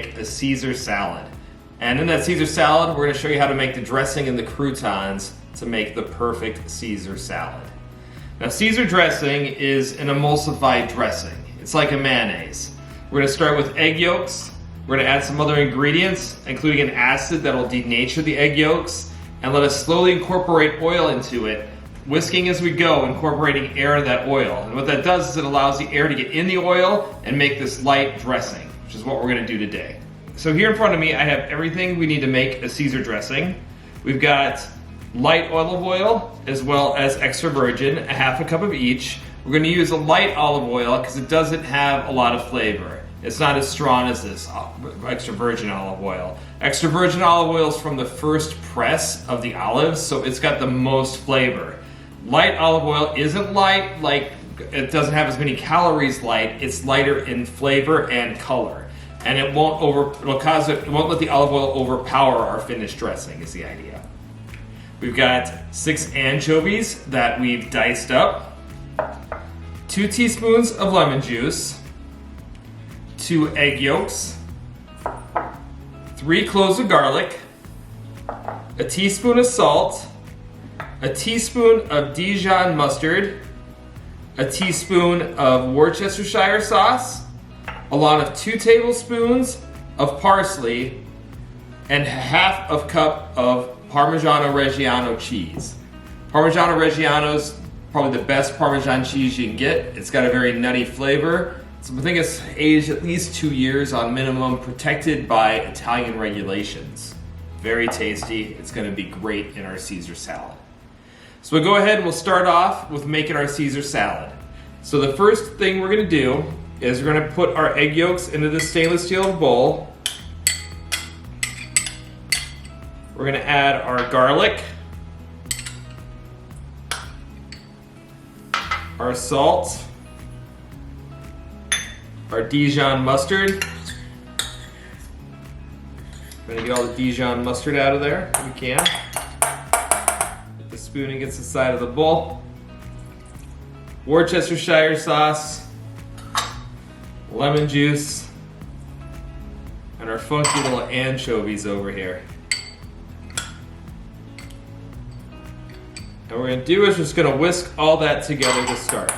make a Caesar salad. And in that Caesar salad, we're gonna show you how to make the dressing and the croutons to make the perfect Caesar salad. Now, Caesar dressing is an emulsified dressing. It's like a mayonnaise. We're gonna start with egg yolks. We're gonna add some other ingredients, including an acid that'll denature the egg yolks, and let us slowly incorporate oil into it, whisking as we go, incorporating air in that oil. And what that does is it allows the air to get in the oil and make this light dressing, which is what we're gonna do today. So here in front of me, I have everything we need to make a Caesar dressing. We've got light olive oil, as well as extra virgin, a half a cup of each. We're gonna use a light olive oil because it doesn't have a lot of flavor. It's not as strong as this extra virgin olive oil. Extra virgin olive oil is from the first press of the olives, so it's got the most flavor. Light olive oil isn't light, like it doesn't have as many calories light, it's lighter in flavor and color. And it won't let the olive oil overpower our finished dressing is the idea. We've got 6 anchovies that we've diced up, 2 teaspoons of lemon juice, 2 egg yolks, 3 cloves of garlic, a teaspoon of salt, a teaspoon of Dijon mustard, a teaspoon of Worcestershire sauce, along with 2 tablespoons of parsley, and half a cup of Parmigiano Reggiano cheese. Parmigiano Reggiano is probably the best Parmesan cheese you can get. It's got a very nutty flavor. So I think it's aged at least 2 years on minimum, protected by Italian regulations. Very tasty. It's gonna be great in our Caesar salad. So we'll go ahead and we'll start off with making our Caesar salad. So the first thing we're gonna do is we're gonna put our egg yolks into this stainless steel bowl. We're gonna add our garlic, our salt, our Dijon mustard. We're gonna get all the Dijon mustard out of there if we can. Get the spoon against the side of the bowl. Worcestershire sauce, lemon juice, and our funky little anchovies over here. And what we're gonna do is just gonna whisk all that together to start.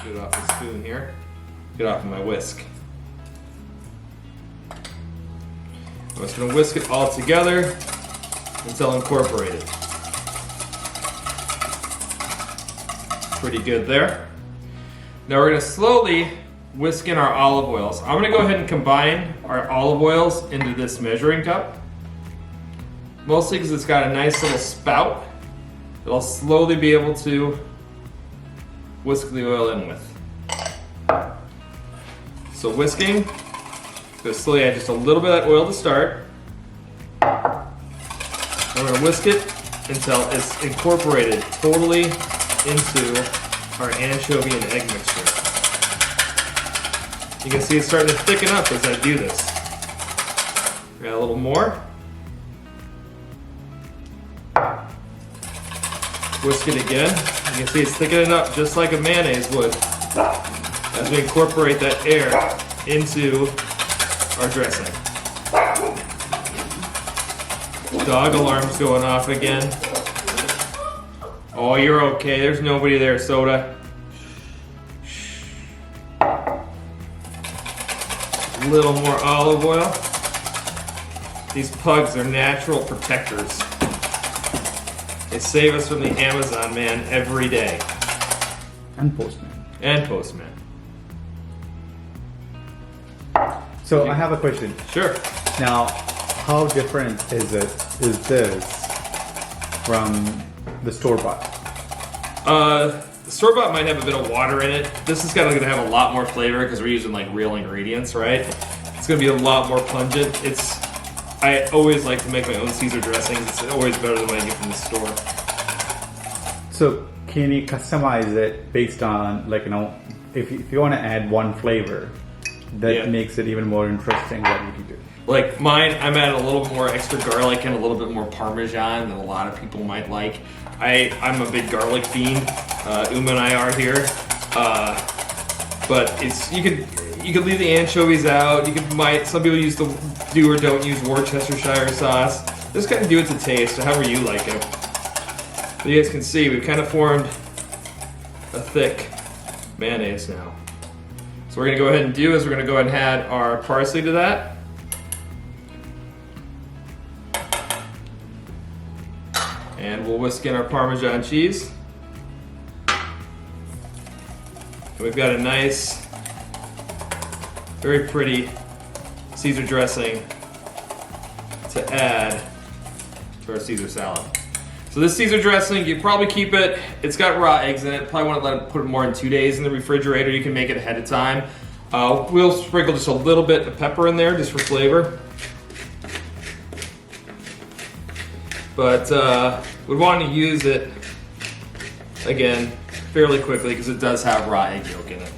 Get it off the spoon here. Get off of my whisk. I'm just gonna whisk it all together until incorporated. Pretty good there. Now we're gonna slowly whisk in our olive oils. I'm gonna go ahead and combine our olive oils into this measuring cup. Mostly because it's got a nice little spout that I'll slowly be able to whisk the oil in with. So whisking, go slowly add just a little bit of that oil to start. I'm gonna whisk it until it's incorporated totally into our anchovy and egg mixture. You can see it's starting to thicken up as I do this. Add a little more. Whisk it again. You can see it's thickening up just like a mayonnaise would as we incorporate that air into our dressing. Dog alarm's going off again. Oh, you're okay. There's nobody there, Soda. A little more olive oil. These pugs are natural protectors. They save us from the Amazon man every day. And postman. And postman. So I have a question. Sure. Now, how different is this from the store-bought? The store-bought might have a bit of water in it. This is gonna have a lot more flavor because we're using like real ingredients, right? It's gonna be a lot more pungent. I always like to make my own Caesar dressings. It's always better than what I get from the store. So can you customize it based on, like, if you want to add one flavor, that makes it even more interesting, what you can do? Like mine, I'm adding a little more extra garlic and a little bit more Parmesan than a lot of people might like. I'm a big garlic fiend. Uma and I are here. But You could leave the anchovies out. Some people do or don't use Worcestershire sauce. Just kind of do it to taste, however you like it. But you guys can see we've kind of formed a thick mayonnaise now. So what we're gonna go ahead and do is we're gonna go ahead and add our parsley to that. And we'll whisk in our Parmesan cheese. And we've got a nice, very pretty Caesar dressing to add to our Caesar salad. So this Caesar dressing, you probably keep it, it's got raw eggs in it. Probably want to put it more than 2 days in the refrigerator. You can make it ahead of time. We'll sprinkle just a little bit of pepper in there just for flavor. But we want to use it, again, fairly quickly because it does have raw egg yolk in it.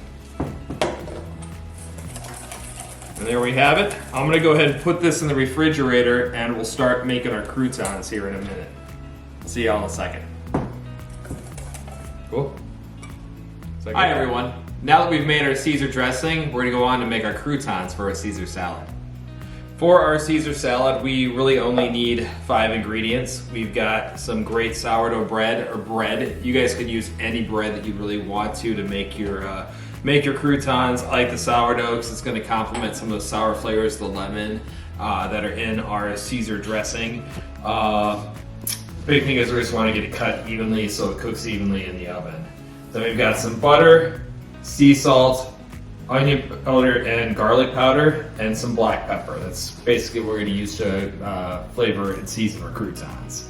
And there we have it. I'm going to go ahead and put this in the refrigerator and we'll start making our croutons here in a minute. See y'all in a second. Cool. Hi everyone. Now that we've made our Caesar dressing, we're gonna go on to make our croutons for our Caesar salad. For our Caesar salad, we really only need 5 ingredients. We've got some great sourdough bread or bread. You guys can use any bread that you really want to make your croutons. I like the sourdough because it's gonna complement some of the sour flavors, the lemon that are in our Caesar dressing. Big thing is we just want to get it cut evenly so it cooks evenly in the oven. Then we've got some butter, sea salt, onion powder and garlic powder, and some black pepper. That's basically what we're going to use to flavor and season our croutons.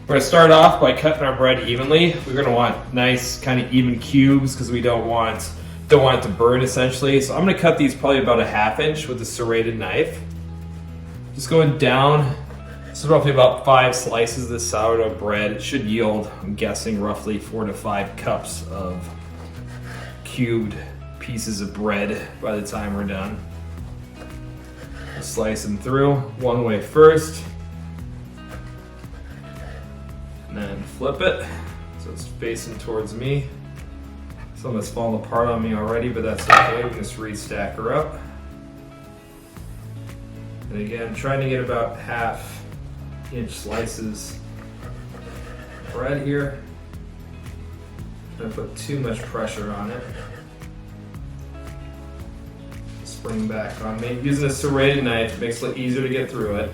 We're going to start off by cutting our bread evenly. We're going to want nice kind of even cubes because we don't want it to burn essentially. So I'm going to cut these probably about a 1/2 inch with a serrated knife. Just going down. This is roughly about 5 slices of this sourdough bread. It should yield, I'm guessing, roughly 4 to 5 cups of cubed pieces of bread by the time we're done. We'll slice them through one way first, and then flip it so it's facing towards me. Some of it's fallen apart on me already, but that's okay. We can just restack her up. And again, trying to get about 1/2 inch slices of bread here. Don't put too much pressure on it. Spring back on me. Using a serrated knife makes it easier to get through it.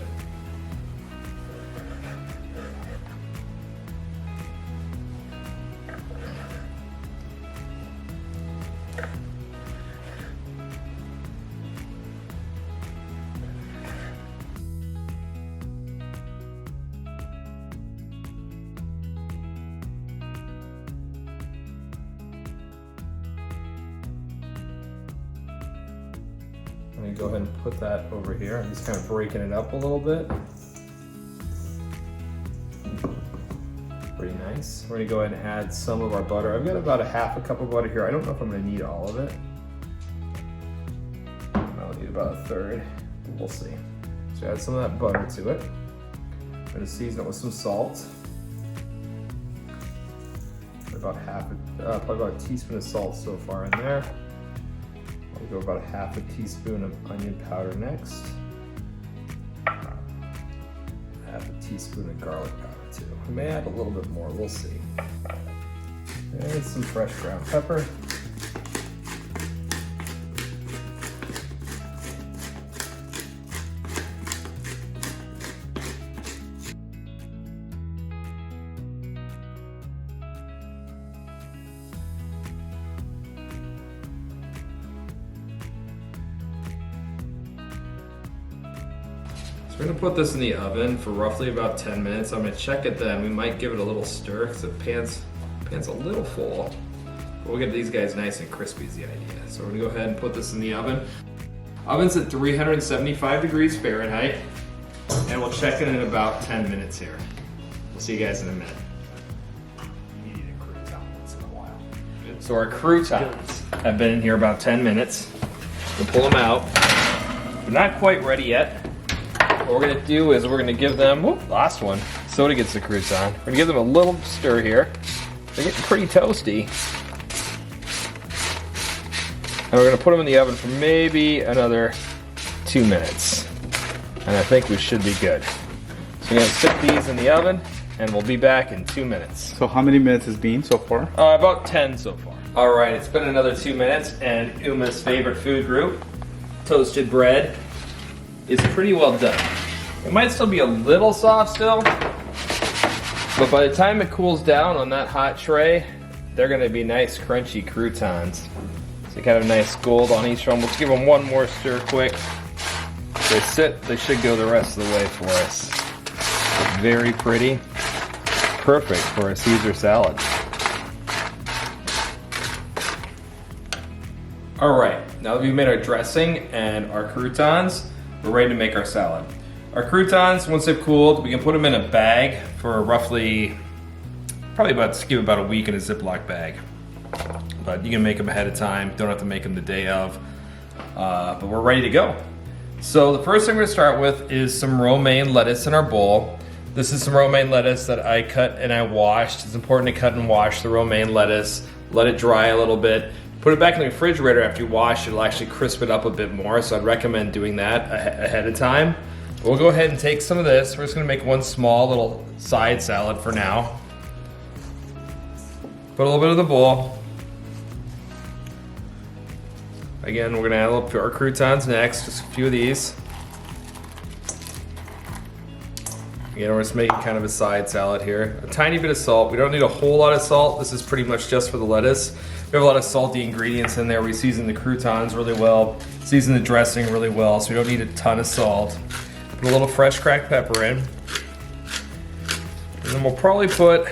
I'm going to go ahead and put that over here. I'm just kind of breaking it up a little bit. Pretty nice. We're going to go ahead and add some of our butter. I've got about 1/2 cup of butter here. I don't know if I'm going to need all of it. I'll need about 1/3. We'll see. So add some of that butter to it. I'm going to season it with some salt. About probably about a teaspoon of salt so far in there. I'll go about 1/2 teaspoon of onion powder next. 1/2 teaspoon of garlic powder too. We may add a little bit more, we'll see. And some fresh ground pepper. So we're gonna put this in the oven for roughly about 10 minutes. I'm gonna check it then. We might give it a little stir because the pan's a little full. But we'll get these guys nice and crispy is the idea. So we're gonna go ahead and put this in the oven. Oven's at 375 degrees Fahrenheit. And we'll check it in about 10 minutes here. We'll see you guys in a minute. You need a crouton once in a while. So our croutons have been in here about 10 minutes. We'll pull them out. They're not quite ready yet. What we're gonna do is we're gonna give them, whoop, last one. Soda gets the crouton. We're gonna give them a little stir here. They're getting pretty toasty. we're gonna put them in the oven for maybe another 2 minutes. And I think we should be good. So we're gonna stick these in the oven and we'll be back in 2 minutes. So how many minutes has been so far? About 10 so far. All right, it's been another 2 minutes and Uma's favorite food group, toasted bread, is pretty well done. It might still be a little soft still, but by the time it cools down on that hot tray, they're gonna be nice crunchy croutons. So kind of nice gold on each one. Let's give them one more stir quick. They sit, they should go the rest of the way for us. Very pretty. Perfect for a Caesar salad. All right, now that we've made our dressing and our croutons, we're ready to make our salad. Our croutons, once they've cooled, we can put them in a bag for roughly, give about a week in a Ziploc bag. But you can make them ahead of time, don't have to make them the day of. But we're ready to go. So the first thing we're gonna start with is some romaine lettuce in our bowl. This is some romaine lettuce that I cut and I washed. It's important to cut and wash the romaine lettuce, let it dry a little bit. Put it back in the refrigerator after you wash it, it'll actually crisp it up a bit more, so I'd recommend doing that ahead of time. We'll go ahead and take some of this. We're just gonna make one small little side salad for now. Put a little bit of the bowl. Again, we're gonna add a little to our croutons next, just a few of these. Again, we're just making kind of a side salad here. A tiny bit of salt. We don't need a whole lot of salt. This is pretty much just for the lettuce. We have a lot of salty ingredients in there. We season the croutons really well, season the dressing really well, so we don't need a ton of salt. Put a little fresh cracked pepper in. And then we'll probably put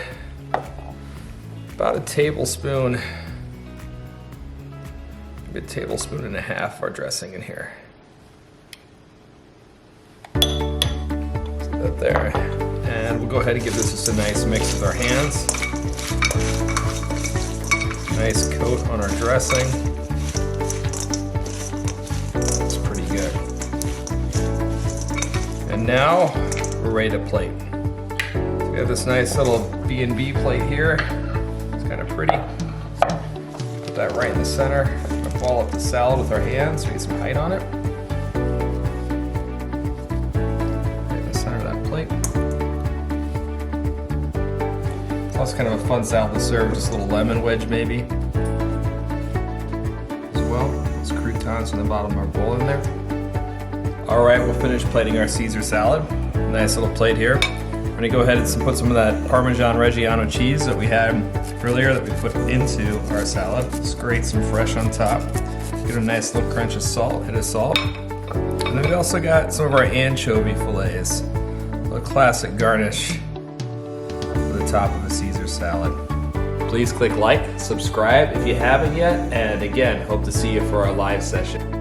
about a tablespoon, maybe a tablespoon and a half of our dressing in here. Set that there. And we'll go ahead and give this just a nice mix with our hands. Nice coat on our dressing. That's pretty good. And now we're ready to plate. So we have this nice little B&B plate here. It's kind of pretty. Put that right in the center. We're gonna ball up the salad with our hands so we get some height on it. Right in the center of that plate. It's also kind of a fun salad to serve, just a little lemon wedge maybe. As well, those croutons in the bottom of our bowl in there. All right, we'll finish plating our Caesar salad. Nice little plate here. We're gonna go ahead and put some of that Parmesan Reggiano cheese that we had earlier that we put into our salad. Just grate some fresh on top. Get a nice little crunch of salt, hit of salt. And then we also got some of our anchovy fillets. A classic garnish for the top of a Caesar salad. Please click like, subscribe if you haven't yet, and again, hope to see you for our live session.